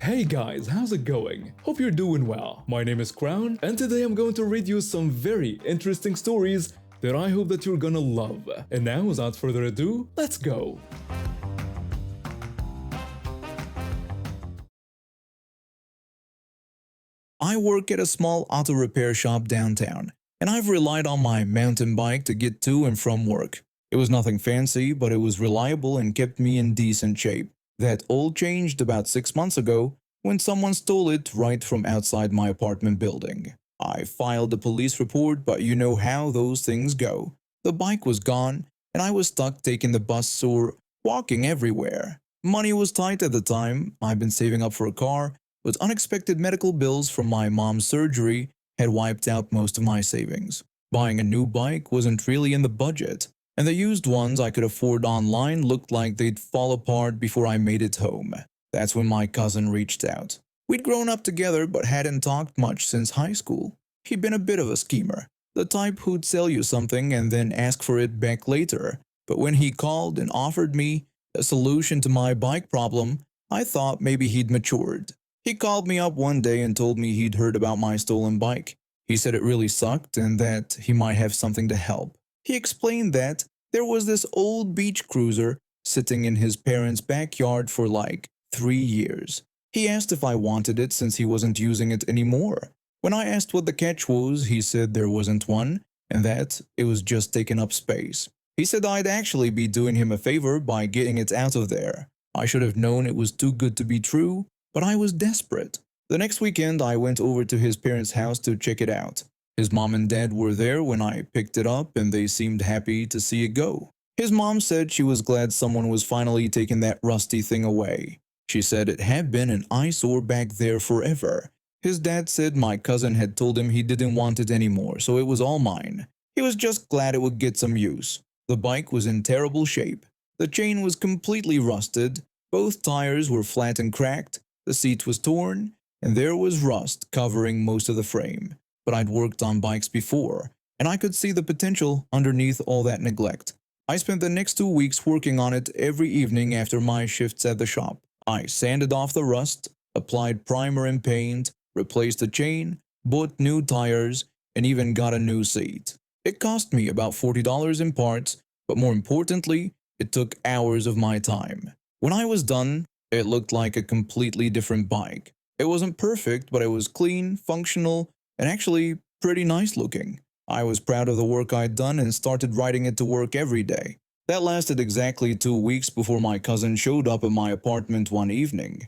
Hey guys, how's it going? Hope you're doing well. My name is Crown, and today I'm going to read you some very interesting stories that I hope that you're gonna love. And now, without further ado, let's go! I work at a small auto repair shop downtown, and I've relied on my mountain bike to get to and from work. It was nothing fancy, but it was reliable and kept me in decent shape. That all changed about 6 months ago when someone stole it right from outside my apartment building. I filed a police report, but you know how those things go. The bike was gone, and I was stuck taking the bus or walking everywhere. Money was tight at the time. I'd been saving up for a car, but unexpected medical bills from my mom's surgery had wiped out most of my savings. Buying a new bike wasn't really in the budget, and the used ones I could afford online looked like they'd fall apart before I made it home. That's when my cousin reached out. We'd grown up together but hadn't talked much since high school. He'd been a bit of a schemer, the type who'd sell you something and then ask for it back later. But when he called and offered me a solution to my bike problem, I thought maybe he'd matured. He called me up one day and told me he'd heard about my stolen bike. He said it really sucked and that he might have something to help. He explained that there was this old beach cruiser sitting in his parents' backyard for like 3 years. He asked if I wanted it since he wasn't using it anymore. When I asked what the catch was, he said there wasn't one and that it was just taking up space. He said I'd actually be doing him a favor by getting it out of there. I should have known it was too good to be true, but I was desperate. The next weekend, I went over to his parents' house to check it out. His mom and dad were there when I picked it up and they seemed happy to see it go. His mom said she was glad someone was finally taking that rusty thing away. She said it had been an eyesore back there forever. His dad said my cousin had told him he didn't want it anymore, so it was all mine. He was just glad it would get some use. The bike was in terrible shape. The chain was completely rusted, both tires were flat and cracked, the seat was torn, and there was rust covering most of the frame. But I'd worked on bikes before, and I could see the potential underneath all that neglect. I spent the next 2 weeks working on it every evening after my shifts at the shop. I sanded off the rust, applied primer and paint, replaced the chain, bought new tires, and even got a new seat. It cost me about $40 in parts, but more importantly, it took hours of my time. When I was done, it looked like a completely different bike. It wasn't perfect, but it was clean, functional, and actually pretty nice looking. I was proud of the work I'd done and started riding it to work every day. That lasted exactly 2 weeks before my cousin showed up at my apartment one evening.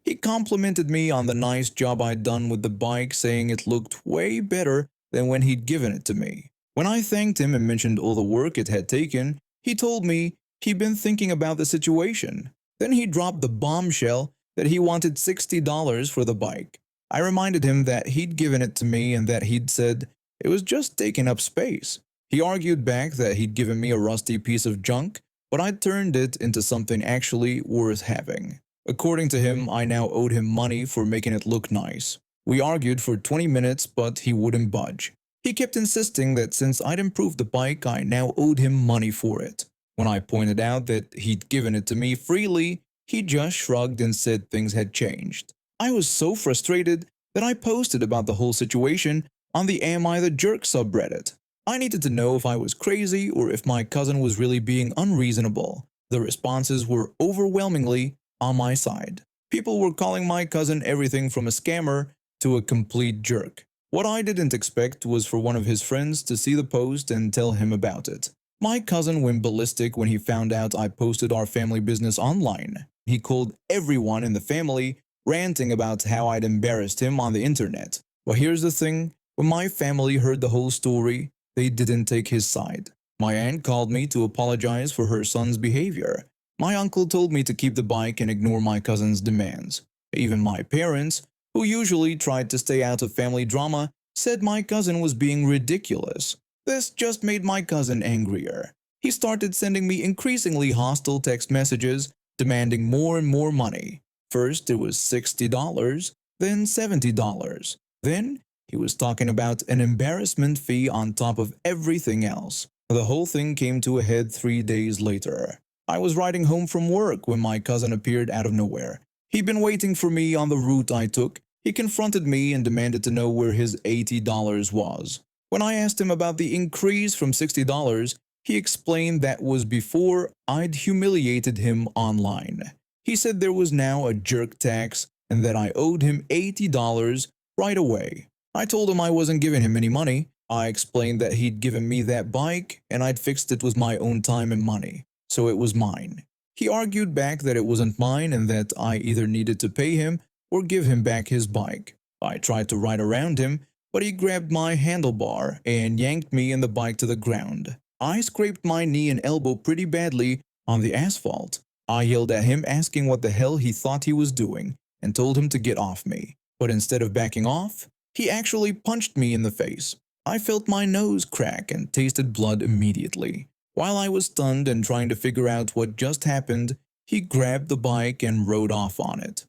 He complimented me on the nice job I'd done with the bike, saying it looked way better than when he'd given it to me. When I thanked him and mentioned all the work it had taken, he told me he'd been thinking about the situation. Then he dropped the bombshell that he wanted $60 for the bike. I reminded him that he'd given it to me and that he'd said it was just taking up space. He argued back that he'd given me a rusty piece of junk, but I'd turned it into something actually worth having. According to him, I now owed him money for making it look nice. We argued for 20 minutes, but he wouldn't budge. He kept insisting that since I'd improved the bike, I now owed him money for it. When I pointed out that he'd given it to me freely, he just shrugged and said things had changed. I was so frustrated that I posted about the whole situation on the Am I the Jerk subreddit. I needed to know if I was crazy or if my cousin was really being unreasonable. The responses were overwhelmingly on my side. People were calling my cousin everything from a scammer to a complete jerk. What I didn't expect was for one of his friends to see the post and tell him about it. My cousin went ballistic when he found out I posted our family business online. He called everyone in the family, ranting about how I'd embarrassed him on the internet. But here's the thing, when my family heard the whole story, they didn't take his side. My aunt called me to apologize for her son's behavior. My uncle told me to keep the bike and ignore my cousin's demands. Even my parents, who usually tried to stay out of family drama, said my cousin was being ridiculous. This just made my cousin angrier. He started sending me increasingly hostile text messages, demanding more and more money. First it was $60, then $70. Then he was talking about an embarrassment fee on top of everything else. The whole thing came to a head 3 days later. I was riding home from work when my cousin appeared out of nowhere. He'd been waiting for me on the route I took. He confronted me and demanded to know where his $80 was. When I asked him about the increase from $60, he explained that was before I'd humiliated him online. He said there was now a jerk tax and that I owed him $80 right away. I told him I wasn't giving him any money. I explained that he'd given me that bike and I'd fixed it with my own time and money, so it was mine. He argued back that it wasn't mine and that I either needed to pay him or give him back his bike. I tried to ride around him, but he grabbed my handlebar and yanked me and the bike to the ground. I scraped my knee and elbow pretty badly on the asphalt. I yelled at him asking what the hell he thought he was doing and told him to get off me. But instead of backing off, he actually punched me in the face. I felt my nose crack and tasted blood immediately. While I was stunned and trying to figure out what just happened, he grabbed the bike and rode off on it.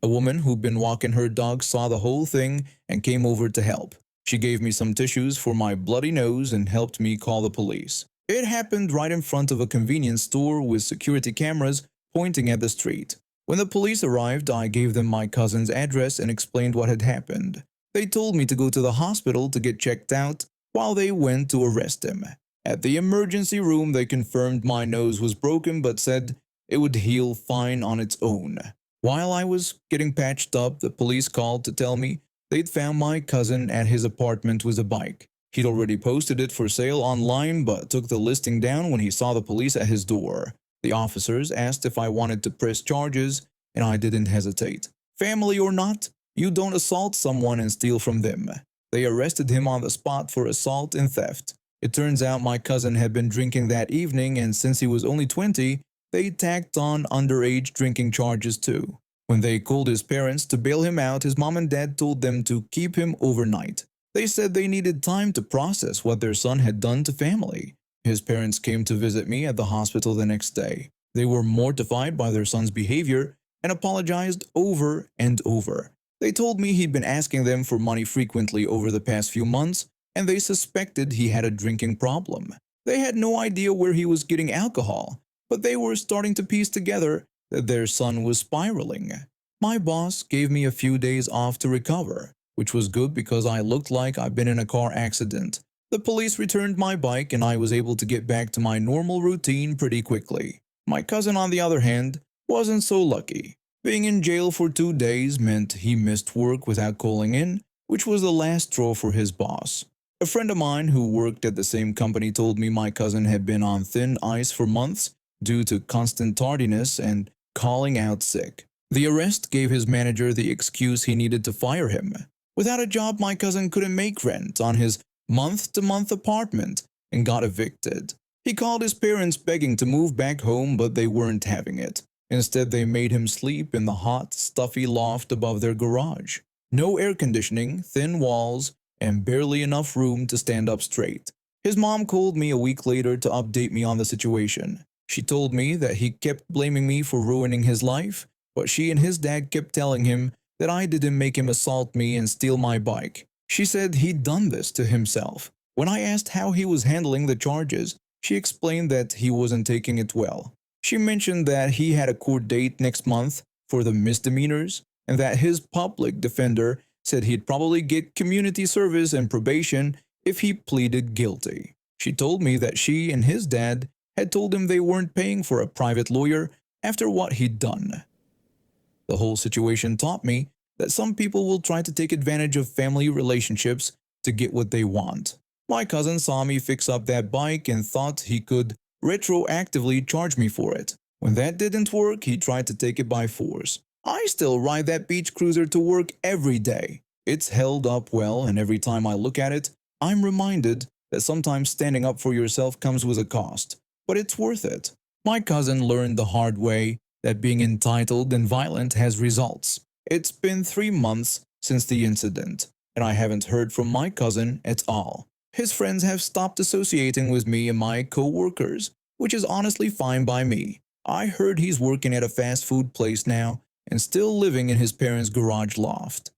A woman who'd been walking her dog saw the whole thing and came over to help. She gave me some tissues for my bloody nose and helped me call the police. It happened right in front of a convenience store with security cameras pointing at the street. When the police arrived, I gave them my cousin's address and explained what had happened. They told me to go to the hospital to get checked out while they went to arrest him. At the emergency room, they confirmed my nose was broken but said it would heal fine on its own. While I was getting patched up, the police called to tell me they'd found my cousin at his apartment with a bike. He'd already posted it for sale online but took the listing down when he saw the police at his door. The officers asked if I wanted to press charges, and I didn't hesitate. Family or not, you don't assault someone and steal from them. They arrested him on the spot for assault and theft. It turns out my cousin had been drinking that evening, and since he was only 20, they tacked on underage drinking charges too. When they called his parents to bail him out, his mom and dad told them to keep him overnight. They said they needed time to process what their son had done to family. His parents came to visit me at the hospital the next day. They were mortified by their son's behavior and apologized over and over. They told me he'd been asking them for money frequently over the past few months, and they suspected he had a drinking problem. They had no idea where he was getting alcohol, but they were starting to piece together that their son was spiraling. My boss gave me a few days off to recover, which was good because I looked like I'd been in a car accident. The police returned my bike and I was able to get back to my normal routine pretty quickly. My cousin, on the other hand, wasn't so lucky. Being in jail for 2 days meant he missed work without calling in, which was the last straw for his boss. A friend of mine who worked at the same company told me my cousin had been on thin ice for months due to constant tardiness and calling out sick. The arrest gave his manager the excuse he needed to fire him. Without a job, my cousin couldn't make rent on his month-to-month apartment and got evicted. He called his parents begging to move back home, but they weren't having it. Instead, they made him sleep in the hot, stuffy loft above their garage. No air conditioning, thin walls, and barely enough room to stand up straight. His mom called me a week later to update me on the situation. She told me that he kept blaming me for ruining his life, but she and his dad kept telling him that I didn't make him assault me and steal my bike. She said he'd done this to himself. When I asked how he was handling the charges, she explained that he wasn't taking it well. She mentioned that he had a court date next month for the misdemeanors and that his public defender said he'd probably get community service and probation if he pleaded guilty. She told me that she and his dad had told him they weren't paying for a private lawyer after what he'd done. The whole situation taught me that some people will try to take advantage of family relationships to get what they want. My cousin saw me fix up that bike and thought he could retroactively charge me for it. When that didn't work, he tried to take it by force. I still ride that beach cruiser to work every day. It's held up well, and every time I look at it, I'm reminded that sometimes standing up for yourself comes with a cost, but it's worth it. My cousin learned the hard way that being entitled and violent has results. It's been 3 months since the incident, and I haven't heard from my cousin at all. His friends have stopped associating with me and my co-workers, which is honestly fine by me. I heard he's working at a fast food place now and still living in his parents' garage loft.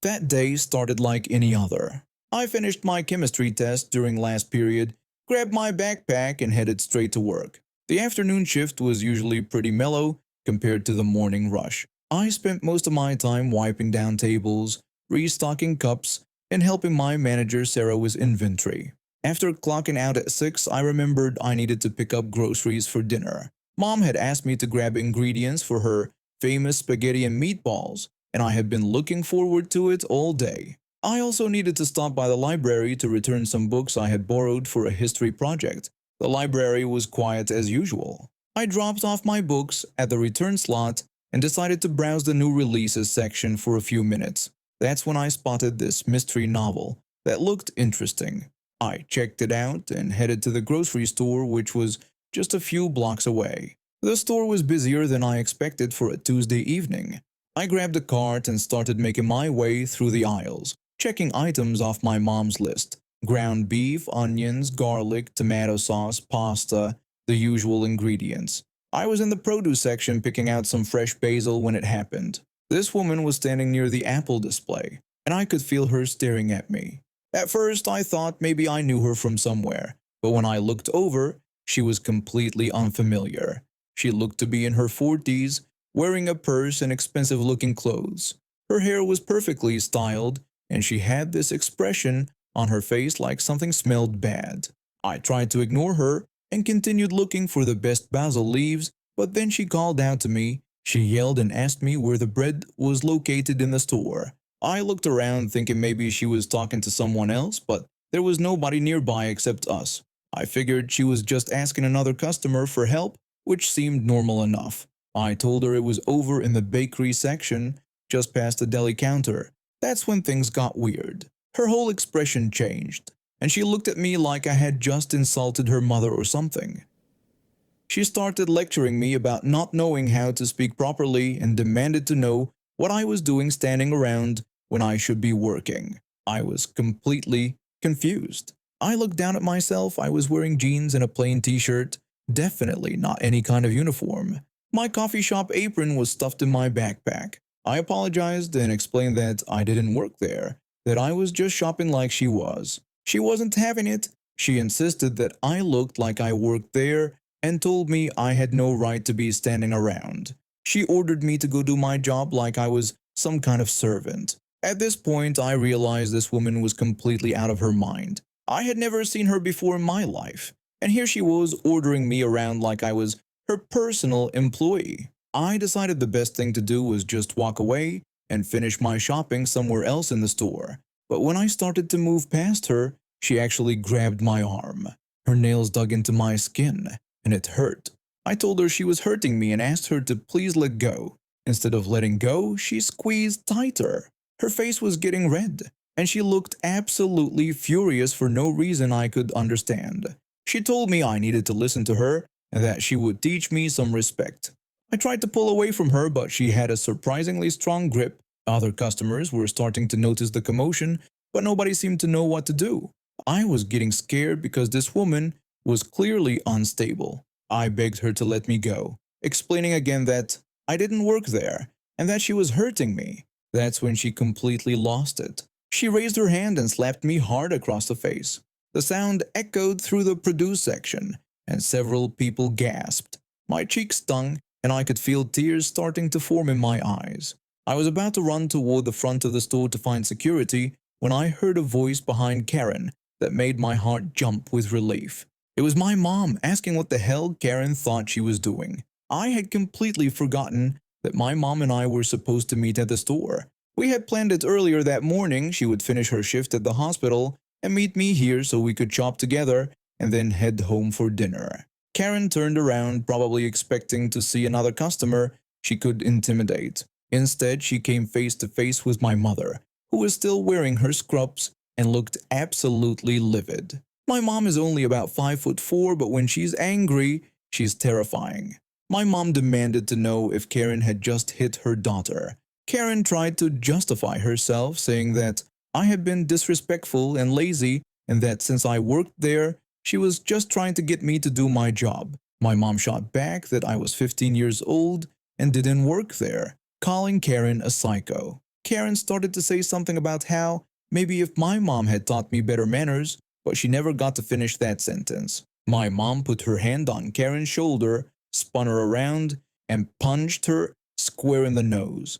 That day started like any other. I finished my chemistry test during last period, grabbed my backpack and headed straight to work. The afternoon shift was usually pretty mellow compared to the morning rush. I spent most of my time wiping down tables, restocking cups, and helping my manager Sarah with inventory. After clocking out at 6, I remembered I needed to pick up groceries for dinner. Mom had asked me to grab ingredients for her famous spaghetti and meatballs, and I had been looking forward to it all day. I also needed to stop by the library to return some books I had borrowed for a history project. The library was quiet as usual. I dropped off my books at the return slot and decided to browse the new releases section for a few minutes. That's when I spotted this mystery novel that looked interesting. I checked it out and headed to the grocery store, which was just a few blocks away. The store was busier than I expected for a Tuesday evening. I grabbed a cart and started making my way through the aisles, checking items off my mom's list. Ground beef, onions, garlic, tomato sauce, pasta, the usual ingredients. I was in the produce section picking out some fresh basil when it happened. This woman was standing near the apple display, and I could feel her staring at me. At first, I thought maybe I knew her from somewhere, but when I looked over, she was completely unfamiliar. She looked to be in her 40s, wearing a purse and expensive-looking clothes. Her hair was perfectly styled, and she had this expression on her face like something smelled bad. I tried to ignore her and continued looking for the best basil leaves, but then she called out to me. She yelled and asked me where the bread was located in the store. I looked around thinking maybe she was talking to someone else, but there was nobody nearby except us. I figured she was just asking another customer for help, which seemed normal enough. I told her it was over in the bakery section, just past the deli counter. That's when things got weird. Her whole expression changed, and she looked at me like I had just insulted her mother or something. She started lecturing me about not knowing how to speak properly and demanded to know what I was doing standing around when I should be working. I was completely confused. I looked down at myself. I was wearing jeans and a plain t-shirt, definitely not any kind of uniform. My coffee shop apron was stuffed in my backpack. I apologized and explained that I didn't work there, that I was just shopping like she was. She wasn't having it. She insisted that I looked like I worked there and told me I had no right to be standing around. She ordered me to go do my job like I was some kind of servant. At this point, I realized this woman was completely out of her mind. I had never seen her before in my life, and here she was ordering me around like I was her personal employee. I decided the best thing to do was just walk away and finish my shopping somewhere else in the store. But when I started to move past her, she actually grabbed my arm. Her nails dug into my skin, and it hurt. I told her she was hurting me and asked her to please let go. Instead of letting go, she squeezed tighter. Her face was getting red, and she looked absolutely furious for no reason I could understand. She told me I needed to listen to her and that she would teach me some respect. I tried to pull away from her, but she had a surprisingly strong grip. Other customers were starting to notice the commotion, but nobody seemed to know what to do. I was getting scared because this woman was clearly unstable. I begged her to let me go, explaining again that I didn't work there and that she was hurting me. That's when she completely lost it. She raised her hand and slapped me hard across the face. The sound echoed through the produce section, and several people gasped. My cheeks stung, and I could feel tears starting to form in my eyes. I was about to run toward the front of the store to find security when I heard a voice behind Karen that made my heart jump with relief. It was my mom asking what the hell Karen thought she was doing. I had completely forgotten that my mom and I were supposed to meet at the store. We had planned it earlier that morning. She would finish her shift at the hospital and meet me here so we could shop together and then head home for dinner. Karen turned around, probably expecting to see another customer she could intimidate. Instead, she came face to face with my mother, who was still wearing her scrubs and looked absolutely livid. My mom is only about 5'4", but when she's angry, she's terrifying. My mom demanded to know if Karen had just hit her daughter. Karen tried to justify herself, saying that I had been disrespectful and lazy and that since I worked there, she was just trying to get me to do my job. My mom shot back that I was 15 years old and didn't work there, calling Karen a psycho. Karen started to say something about how maybe if my mom had taught me better manners, but she never got to finish that sentence. My mom put her hand on Karen's shoulder, spun her around, and punched her square in the nose.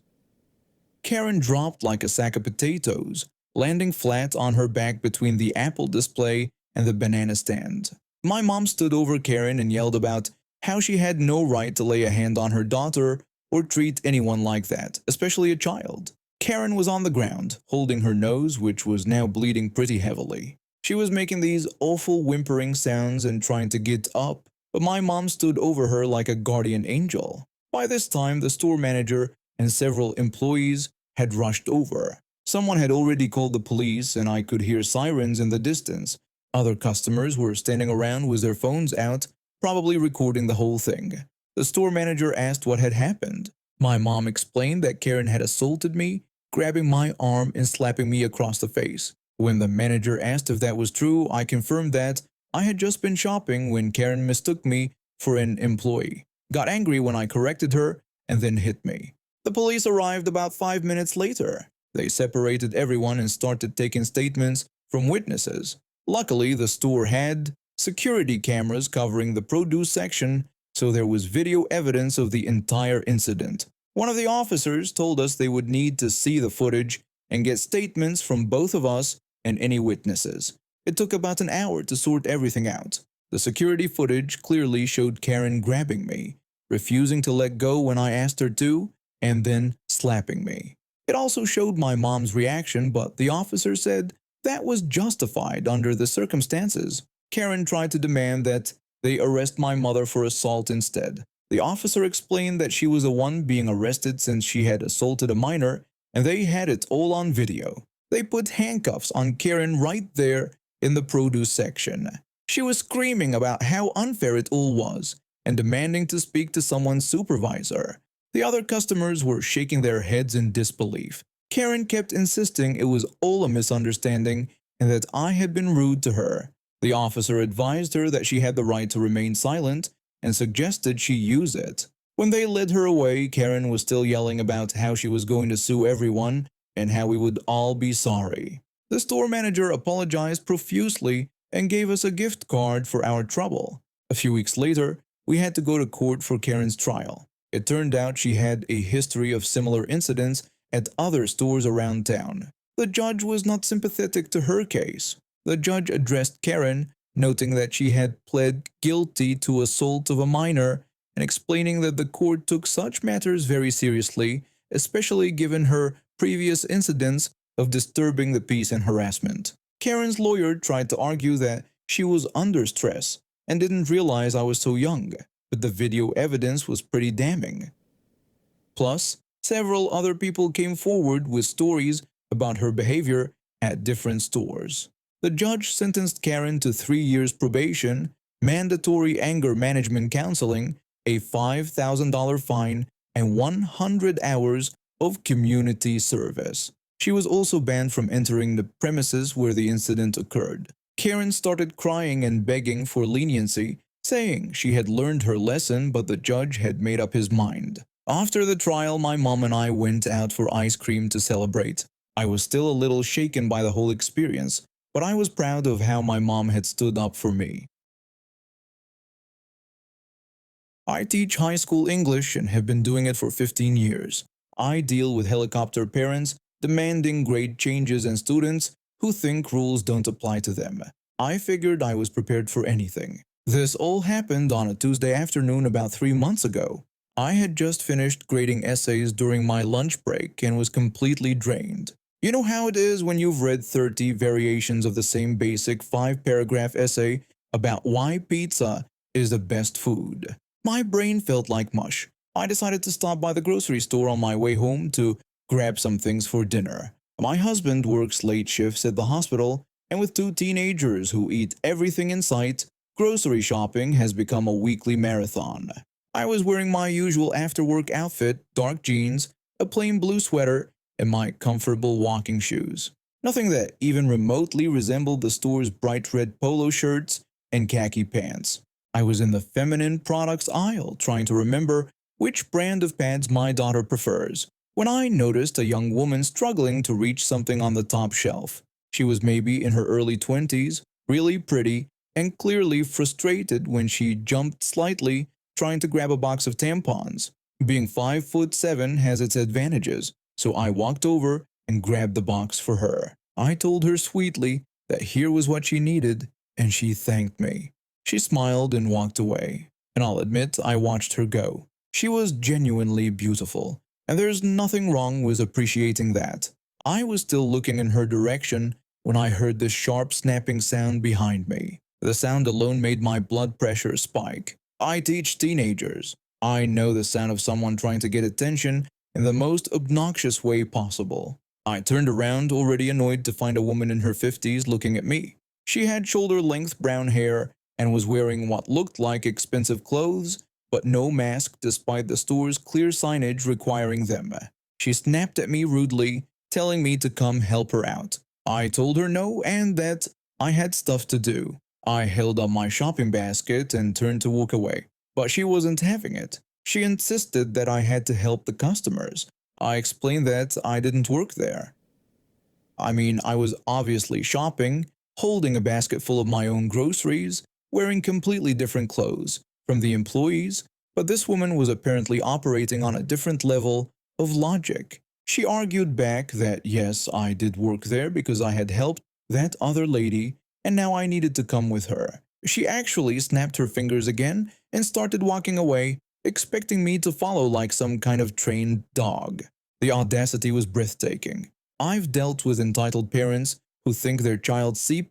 Karen dropped like a sack of potatoes, landing flat on her back between the Apple display and the banana stand. My mom stood over Karen and yelled about how she had no right to lay a hand on her daughter or treat anyone like that, especially a child. Karen was on the ground, holding her nose, which was now bleeding pretty heavily. She was making these awful whimpering sounds and trying to get up, but my mom stood over her like a guardian angel. By this time, the store manager and several employees had rushed over. Someone had already called the police, and I could hear sirens in the distance. Other customers were standing around with their phones out, probably recording the whole thing. The store manager asked what had happened. My mom explained that Karen had assaulted me, grabbing my arm and slapping me across the face. When the manager asked if that was true, I confirmed that I had just been shopping when Karen mistook me for an employee, got angry when I corrected her, and then hit me. The police arrived about 5 minutes later. They separated everyone and started taking statements from witnesses. Luckily, the store had security cameras covering the produce section, so there was video evidence of the entire incident. One of the officers told us they would need to see the footage and get statements from both of us and any witnesses. It took about an hour to sort everything out. The security footage clearly showed Karen grabbing me, refusing to let go when I asked her to, and then slapping me. It also showed my mom's reaction, but the officer said that was justified under the circumstances. Karen tried to demand that they arrest my mother for assault instead. The officer explained that she was the one being arrested since she had assaulted a minor, and they had it all on video. They put handcuffs on Karen right there in the produce section. She was screaming about how unfair it all was and demanding to speak to someone's supervisor. The other customers were shaking their heads in disbelief. Karen kept insisting it was all a misunderstanding and that I had been rude to her. The officer advised her that she had the right to remain silent and suggested she use it. When they led her away, Karen was still yelling about how she was going to sue everyone and how we would all be sorry. The store manager apologized profusely and gave us a gift card for our trouble. A few weeks later, we had to go to court for Karen's trial. It turned out she had a history of similar incidents at other stores around town. The judge was not sympathetic to her case. The judge addressed Karen, noting that she had pled guilty to assault of a minor and explaining that the court took such matters very seriously, especially given her previous incidents of disturbing the peace and harassment. Karen's lawyer tried to argue that she was under stress and didn't realize I was so young, but the video evidence was pretty damning. Plus, several other people came forward with stories about her behavior at different stores. The judge sentenced Karen to 3 years probation, mandatory anger management counseling, a $5,000 fine, and 100 hours of community service. She was also banned from entering the premises where the incident occurred. Karen started crying and begging for leniency, saying she had learned her lesson but the judge had made up his mind. After the trial, my mom and I went out for ice cream to celebrate. I was still a little shaken by the whole experience, but I was proud of how my mom had stood up for me. I teach high school English and have been doing it for 15 years. I deal with helicopter parents demanding grade changes and students who think rules don't apply to them. I figured I was prepared for anything. This all happened on a Tuesday afternoon about 3 months ago. I had just finished grading essays during my lunch break and was completely drained. You know how it is when you've read 30 variations of the same basic 5-paragraph essay about why pizza is the best food. My brain felt like mush. I decided to stop by the grocery store on my way home to grab some things for dinner. My husband works late shifts at the hospital, and with 2 teenagers who eat everything in sight, grocery shopping has become a weekly marathon. I was wearing my usual after-work outfit, dark jeans, a plain blue sweater, and my comfortable walking shoes. Nothing that even remotely resembled the store's bright red polo shirts and khaki pants. I was in the feminine products aisle trying to remember which brand of pads my daughter prefers, when I noticed a young woman struggling to reach something on the top shelf. She was maybe in her early 20s, really pretty, and clearly frustrated when she jumped slightly trying to grab a box of tampons. Being 5'7" has its advantages, so I walked over and grabbed the box for her. I told her sweetly that here was what she needed, and she thanked me. She smiled and walked away, and I'll admit I watched her go. She was genuinely beautiful, and there's nothing wrong with appreciating that. I was still looking in her direction when I heard the sharp snapping sound behind me. The sound alone made my blood pressure spike. I teach teenagers. I know the sound of someone trying to get attention in the most obnoxious way possible. I turned around, already annoyed to find a woman in her 50s looking at me. She had shoulder-length brown hair and was wearing what looked like expensive clothes, but no mask despite the store's clear signage requiring them. She snapped at me rudely, telling me to come help her out. I told her no and that I had stuff to do. I held up my shopping basket and turned to walk away, but she wasn't having it. She insisted that I had to help the customers. I explained that I didn't work there. I was obviously shopping, holding a basket full of my own groceries, wearing completely different clothes from the employees, but this woman was apparently operating on a different level of logic. She argued back that yes, I did work there because I had helped that other lady and now I needed to come with her. She actually snapped her fingers again and started walking away, expecting me to follow like some kind of trained dog. The audacity was breathtaking. I've dealt with entitled parents who think their child C+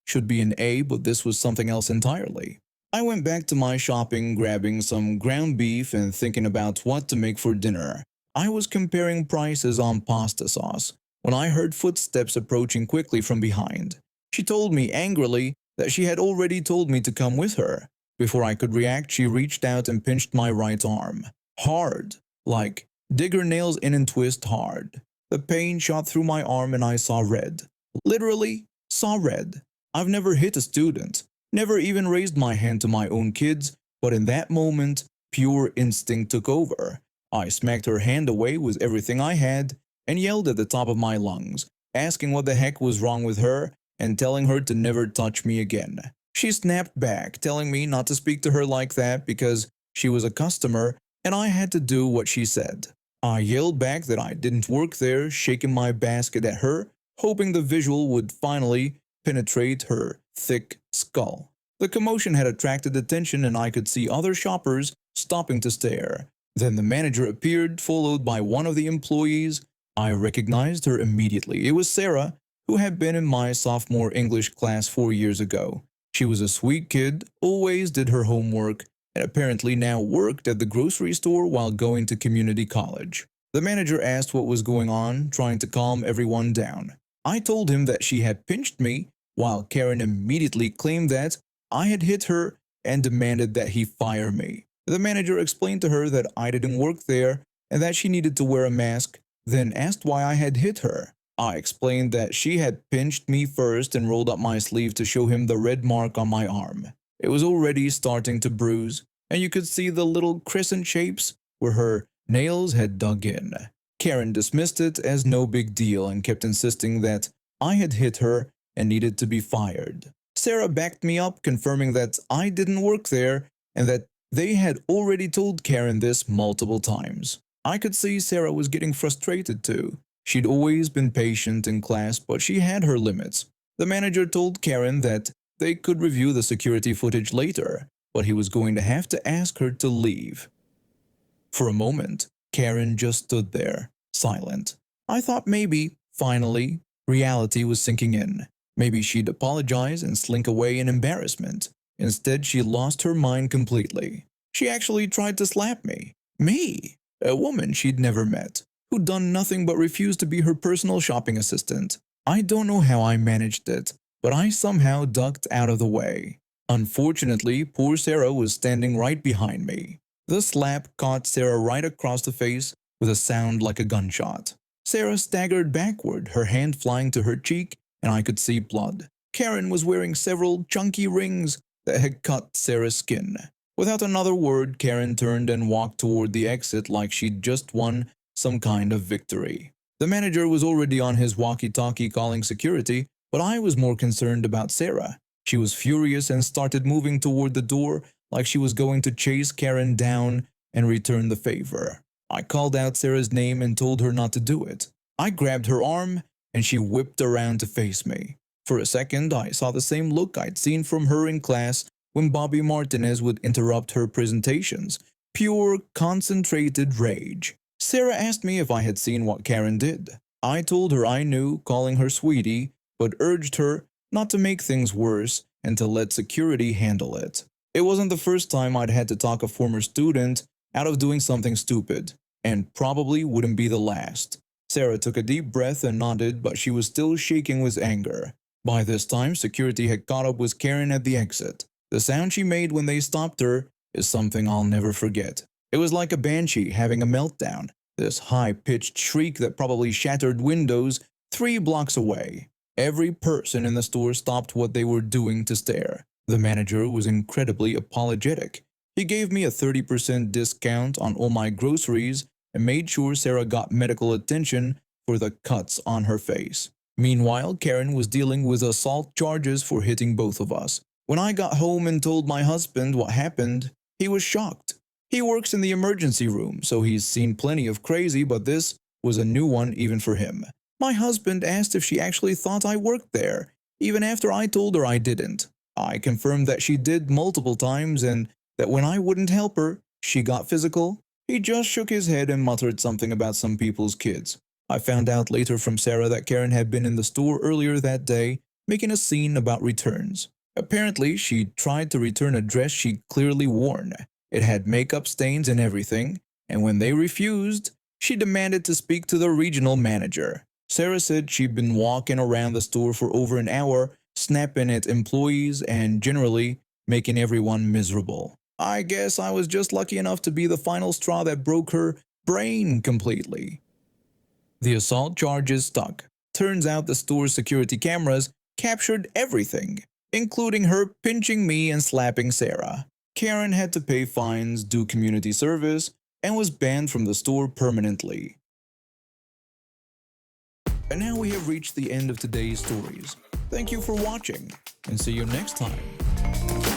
should be an A, but this was something else entirely. I went back to my shopping, grabbing some ground beef and thinking about what to make for dinner. I was comparing prices on pasta sauce when I heard footsteps approaching quickly from behind. She told me angrily that she had already told me to come with her. Before I could react, she reached out and pinched my right arm. Hard, like dig her nails in and twist hard. The pain shot through my arm and I saw red. Literally, saw red. I've never hit a student, never even raised my hand to my own kids, but in that moment, pure instinct took over. I smacked her hand away with everything I had and yelled at the top of my lungs, asking what the heck was wrong with her and telling her to never touch me again. She snapped back, telling me not to speak to her like that because she was a customer and I had to do what she said. I yelled back that I didn't work there, shaking my basket at her, hoping the visual would finally penetrate her thick skull. The commotion had attracted attention and I could see other shoppers stopping to stare. Then the manager appeared, followed by one of the employees. I recognized her immediately. It was Sarah, who had been in my sophomore English class 4 years ago. She was a sweet kid, always did her homework, and apparently now worked at the grocery store while going to community college. The manager asked what was going on, trying to calm everyone down. I told him that she had pinched me, while Karen immediately claimed that I had hit her and demanded that he fire me. The manager explained to her that I didn't work there and that she needed to wear a mask, then asked why I had hit her. I explained that she had pinched me first and rolled up my sleeve to show him the red mark on my arm. It was already starting to bruise, and you could see the little crescent shapes where her nails had dug in. Karen dismissed it as no big deal and kept insisting that I had hit her and needed to be fired. Sarah backed me up, confirming that I didn't work there and that they had already told Karen this multiple times. I could see Sarah was getting frustrated too. She'd always been patient in class, but she had her limits. The manager told Karen that they could review the security footage later, but he was going to have to ask her to leave. For a moment, Karen just stood there, silent. I thought maybe, finally, reality was sinking in. Maybe she'd apologize and slink away in embarrassment. Instead, she lost her mind completely. She actually tried to slap me. Me, a woman she'd never met, who'd done nothing but refuse to be her personal shopping assistant. I don't know how I managed it, but I somehow ducked out of the way. Unfortunately, poor Sarah was standing right behind me. The slap caught Sarah right across the face with a sound like a gunshot. Sarah staggered backward, her hand flying to her cheek, and I could see blood. Karen was wearing several chunky rings that had cut Sarah's skin. Without another word, Karen turned and walked toward the exit like she'd just won some kind of victory. The manager was already on his walkie-talkie calling security, but I was more concerned about Sarah. She was furious and started moving toward the door like she was going to chase Karen down and return the favor. I called out Sarah's name and told her not to do it. I grabbed her arm and she whipped around to face me. For a second, I saw the same look I'd seen from her in class when Bobby Martinez would interrupt her presentations. Pure, concentrated rage. Sarah asked me if I had seen what Karen did. I told her I knew, calling her sweetie, but urged her not to make things worse and to let security handle it. It wasn't the first time I'd had to talk a former student out of doing something stupid, and probably wouldn't be the last. Sarah took a deep breath and nodded, but she was still shaking with anger. By this time, security had caught up with Karen at the exit. The sound she made when they stopped her is something I'll never forget. It was like a banshee having a meltdown, this high-pitched shriek that probably shattered windows 3 blocks away. Every person in the store stopped what they were doing to stare. The manager was incredibly apologetic. He gave me a 30% discount on all my groceries and made sure Sarah got medical attention for the cuts on her face. Meanwhile, Karen was dealing with assault charges for hitting both of us. When I got home and told my husband what happened, he was shocked. He works in the emergency room, so he's seen plenty of crazy, but this was a new one even for him. My husband asked if she actually thought I worked there, even after I told her I didn't. I confirmed that she did multiple times and that when I wouldn't help her, she got physical. He just shook his head and muttered something about some people's kids. I found out later from Sarah that Karen had been in the store earlier that day, making a scene about returns. Apparently, she tried to return a dress she'd clearly worn. It had makeup stains and everything, and when they refused, she demanded to speak to the regional manager. Sarah said she'd been walking around the store for over an hour, snapping at employees and generally making everyone miserable. I guess I was just lucky enough to be the final straw that broke her brain completely. The assault charges stuck. Turns out the store's security cameras captured everything, including her pinching me and slapping Sarah. Karen had to pay fines, do community service, and was banned from the store permanently. And now we have reached the end of today's stories. Thank you for watching, and see you next time.